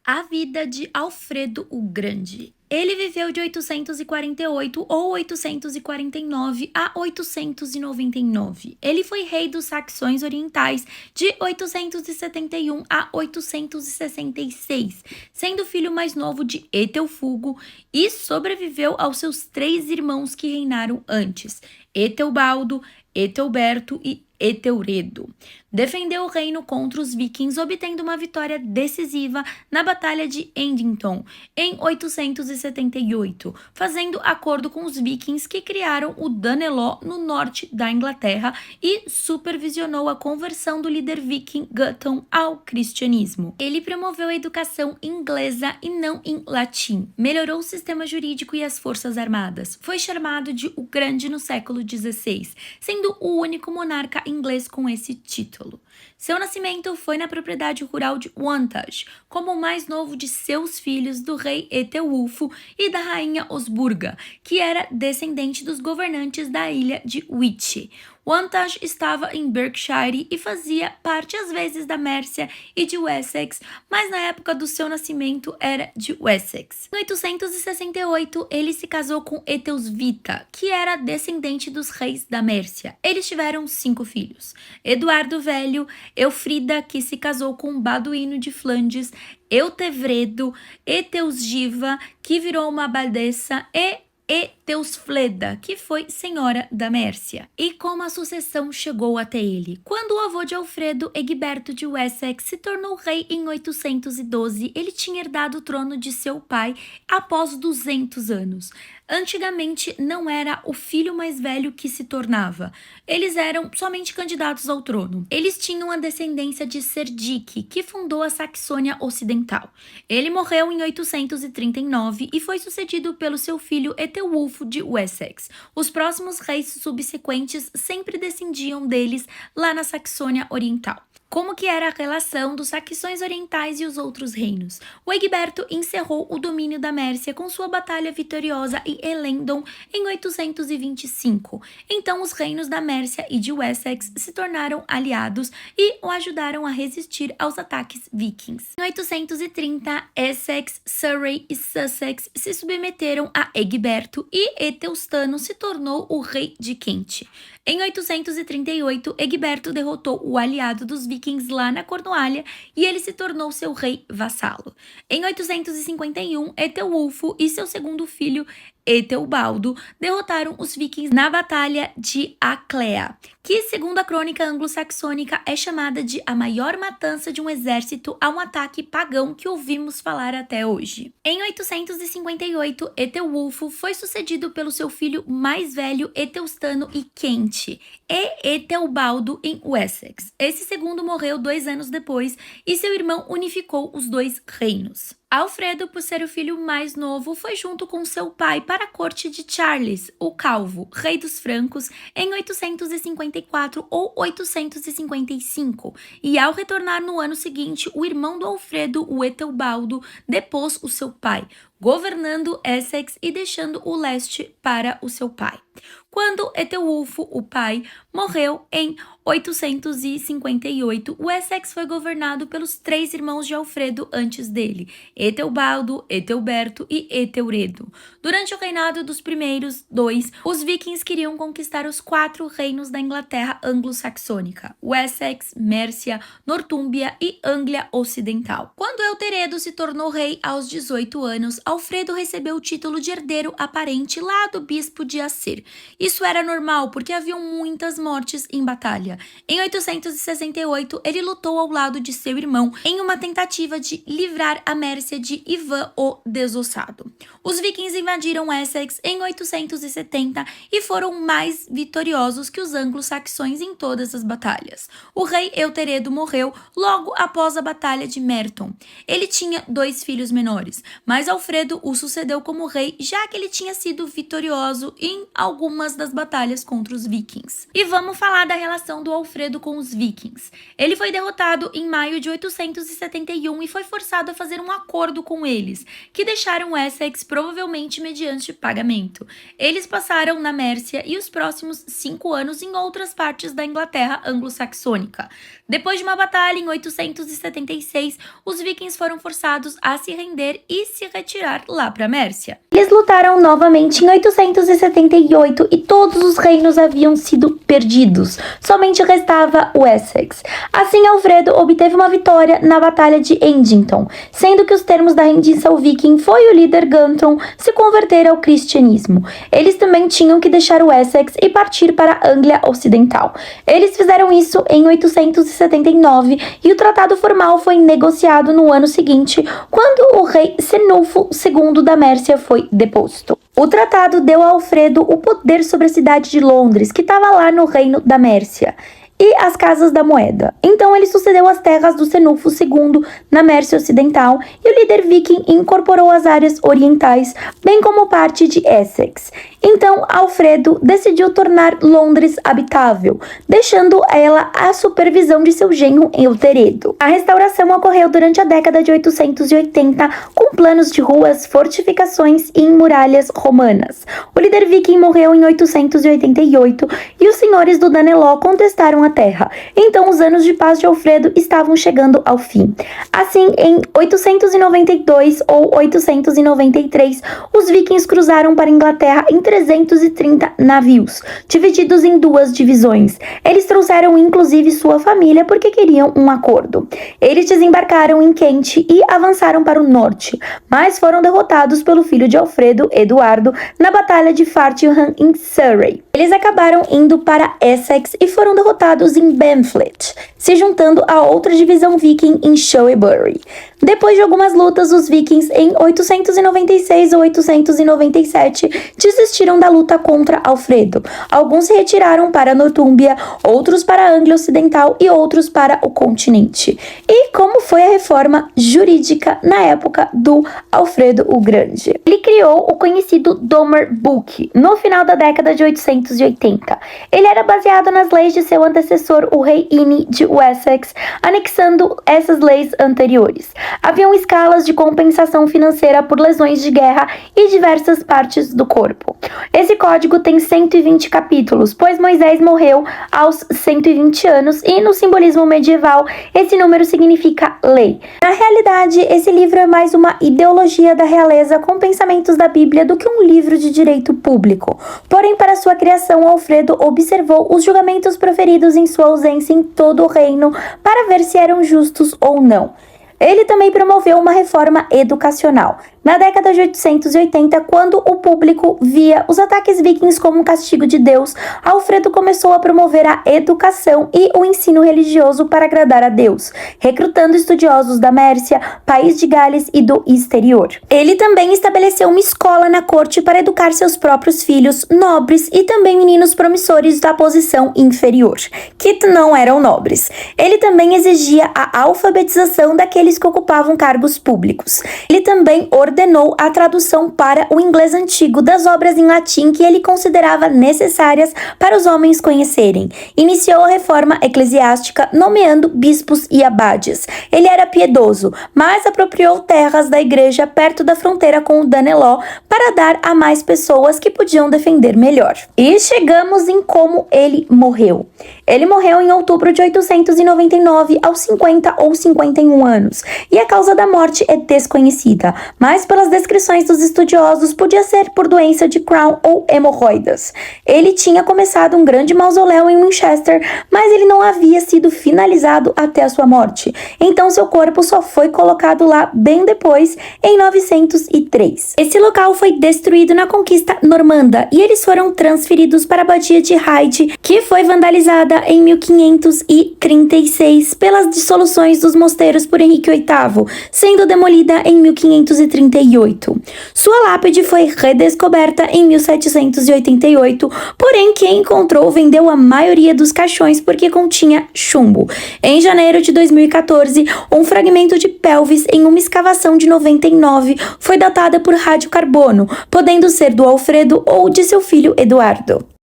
A vida de Alfredo o Grande. Ele viveu de 848 ou 849 a 899. Ele foi rei dos Saxões Orientais de 871 a 866, sendo filho mais novo de Etelfugo, e sobreviveu aos seus 3 irmãos que reinaram antes, Etelbaldo, Etelberto e Eteuredo. Defendeu o reino contra os vikings, obtendo uma vitória decisiva na Batalha de Edington, em 878, fazendo acordo com os vikings que criaram o Daneló no norte da Inglaterra e supervisionou a conversão do líder viking Guttorm ao cristianismo. Ele promoveu a educação inglesa e não em latim, melhorou o sistema jurídico e as forças armadas. Foi chamado de o Grande no século XVI, sendo o único monarca inglês com esse título. Seu nascimento foi na propriedade rural de Wantage, como o mais novo de seus filhos do rei Etelwulfo e da rainha Osburga, que era descendente dos governantes da ilha de Wight. Wantage estava em Berkshire e fazia parte às vezes da Mércia e de Wessex, mas na época do seu nascimento era de Wessex. Em 868, ele se casou com Etelsvita, que era descendente dos reis da Mércia. Eles tiveram 5 filhos: Eduardo Velho, Eufrida, que se casou com um baduíno de Flandes, Eutevredo, Eteusgiva, que virou uma abadesa, e Eteusfleda, que foi senhora da Mércia. E como a sucessão chegou até ele? Quando o avô de Alfredo, Egberto de Wessex, se tornou rei em 812, ele tinha herdado o trono de seu pai após 200 anos. Antigamente, não era o filho mais velho que se tornava. Eles eram somente candidatos ao trono. Eles tinham a descendência de Cerdique, que fundou a Saxônia Ocidental. Ele morreu em 839 e foi sucedido pelo seu filho Etelwulfo de Wessex. Os próximos reis subsequentes sempre descendiam deles lá na Saxônia Oriental. Como que era a relação dos Saxões Orientais e os outros reinos? O Egberto encerrou o domínio da Mércia com sua batalha vitoriosa em Elendon em 825. Então os reinos da Mércia e de Wessex se tornaram aliados e o ajudaram a resistir aos ataques vikings. Em 830, Essex, Surrey e Sussex se submeteram a Egberto e Etelstano se tornou o rei de Kent. Em 838, Egberto derrotou o aliado dos vikings lá na Cornualha e ele se tornou seu rei vassalo. Em 851, Etelwulfo e seu segundo filho, Etelbaldo, derrotaram os vikings na Batalha de Aclea, que, segundo a crônica anglo-saxônica, é chamada de a maior matança de um exército a um ataque pagão que ouvimos falar até hoje. Em 858, Etelwulfo foi sucedido pelo seu filho mais velho, Etelstano e Kent, e Etelbaldo em Wessex. Esse segundo morreu 2 anos depois e seu irmão unificou os 2 reinos. Alfredo, por ser o filho mais novo, foi junto com seu pai para a corte de Charles, o Calvo, rei dos francos, em 854 ou 855, e ao retornar no ano seguinte, o irmão do Alfredo, o Etelbaldo, depôs o seu pai, governando Essex e deixando o leste para o seu pai. Quando Etelwulfo, o pai, morreu em 858, o Essex foi governado pelos 3 irmãos de Alfredo antes dele, Etelbaldo, Etelberto e Eteuredo. Durante o reinado dos primeiros 2, os vikings queriam conquistar os 4 reinos da Inglaterra anglo-saxônica, Wessex, Mércia, Nortúmbia e Anglia Ocidental. Quando Euteredo se tornou rei aos 18 anos, Alfredo recebeu o título de herdeiro aparente lá do bispo de Acer. Isso era normal porque haviam muitas mortes em batalha. Em 868, ele lutou ao lado de seu irmão em uma tentativa de livrar a Mércia de Ivan o Desossado. Os vikings invadiram Essex em 870 e foram mais vitoriosos que os anglo-saxões em todas as batalhas. O rei Euteredo morreu logo após a batalha de Merton. Ele tinha 2 filhos menores, mas Alfredo o sucedeu como rei, já que ele tinha sido vitorioso em alguns algumas das batalhas contra os vikings. E vamos falar da relação do Alfredo com os vikings. Ele foi derrotado em maio de 871 e foi forçado a fazer um acordo com eles, que deixaram Essex provavelmente mediante pagamento. Eles passaram na Mércia e os próximos 5 anos em outras partes da Inglaterra anglo-saxônica. Depois de uma batalha em 876, os vikings foram forçados a se render e se retirar lá para Mércia. Eles lutaram novamente em 878 e todos os reinos haviam sido perdidos. Somente restava o Essex. Assim, Alfredo obteve uma vitória na Batalha de Edington, sendo que os termos da rendição viking foi o líder Guntram se converter ao cristianismo. Eles também tinham que deixar o Essex e partir para a Anglia Ocidental. Eles fizeram isso em 879 e o tratado formal foi negociado no ano seguinte, quando o rei Cenulfo II da Mércia foi deposto. O tratado deu a Alfredo o poder sobre a cidade de Londres, que estava lá no reino da Mércia, e as Casas da Moeda. Então ele sucedeu as terras do Cenulfo II na Mércia Ocidental e o líder viking incorporou as áreas orientais, bem como parte de Essex. Então Alfredo decidiu tornar Londres habitável, deixando ela à supervisão de seu genro Euteredo. A restauração ocorreu durante a década de 880, com planos de ruas, fortificações e muralhas romanas. O líder viking morreu em 888 e os senhores do Danelaw contestaram a terra. Então os anos de paz de Alfredo estavam chegando ao fim. Assim, em 892 ou 893, os vikings cruzaram para a Inglaterra em 330 navios, divididos em 2 divisões. Eles trouxeram inclusive sua família porque queriam um acordo. Eles desembarcaram em Kent e avançaram para o norte, mas foram derrotados pelo filho de Alfredo, Eduardo, na Batalha de Fartingham em Surrey. Eles acabaram indo para Essex e foram derrotados em Benfleet, se juntando a outra divisão viking em Shrewsbury. Depois de algumas lutas, os vikings em 896 ou 897 desistiram da luta contra Alfredo. Alguns se retiraram para Nortúmbria, outros para a Anglia Ocidental e outros para o continente. E como foi a reforma jurídica na época do Alfredo o Grande? Ele criou o conhecido Domer Book no final da década de 880. Ele era baseado nas leis de seu antecessor, o rei Ine de Wessex, anexando essas leis anteriores. Haviam escalas de compensação financeira por lesões de guerra e diversas partes do corpo. Esse código tem 120 capítulos, pois Moisés morreu aos 120 anos e no simbolismo medieval esse número significa lei. Na realidade, esse livro é mais uma ideologia da realeza com pensamentos da Bíblia do que um livro de direito público. Porém, para sua criação, Alfredo observou os julgamentos proferidos em sua ausência em todo o reino para ver se eram justos ou não. Ele também promoveu uma reforma educacional. Na década de 880, quando o público via os ataques vikings como um castigo de Deus, Alfredo começou a promover a educação e o ensino religioso para agradar a Deus, recrutando estudiosos da Mércia, País de Gales e do exterior. Ele também estabeleceu uma escola na corte para educar seus próprios filhos, nobres e também meninos promissores da posição inferior, que não eram nobres. Ele também exigia a alfabetização daqueles que ocupavam cargos públicos. Ele também ordenou a tradução para o inglês antigo das obras em latim que ele considerava necessárias para os homens conhecerem. Iniciou a reforma eclesiástica, nomeando bispos e abades. Ele era piedoso, mas apropriou terras da igreja perto da fronteira com o Danelaw para dar a mais pessoas que podiam defender melhor. E chegamos em como ele morreu. Ele morreu em outubro de 899, aos 50 ou 51 anos, e a causa da morte é desconhecida, mas pelas descrições dos estudiosos podia ser por doença de Crohn ou hemorroidas. Ele tinha começado um grande mausoléu em Winchester, mas ele não havia sido finalizado até a sua morte, então seu corpo só foi colocado lá bem depois, em 903. Esse local foi destruído na conquista normanda, e eles foram transferidos para a abadia de Hyde, que foi vandalizada demolida em 1536 pelas dissoluções dos mosteiros por Henrique VIII, sendo demolida em 1538. Sua lápide foi redescoberta em 1788, porém quem encontrou vendeu a maioria dos caixões porque continha chumbo. Em janeiro de 2014, um fragmento de pelvis em uma escavação de 99 foi datada por radiocarbono, podendo ser do Alfredo ou de seu filho Eduardo.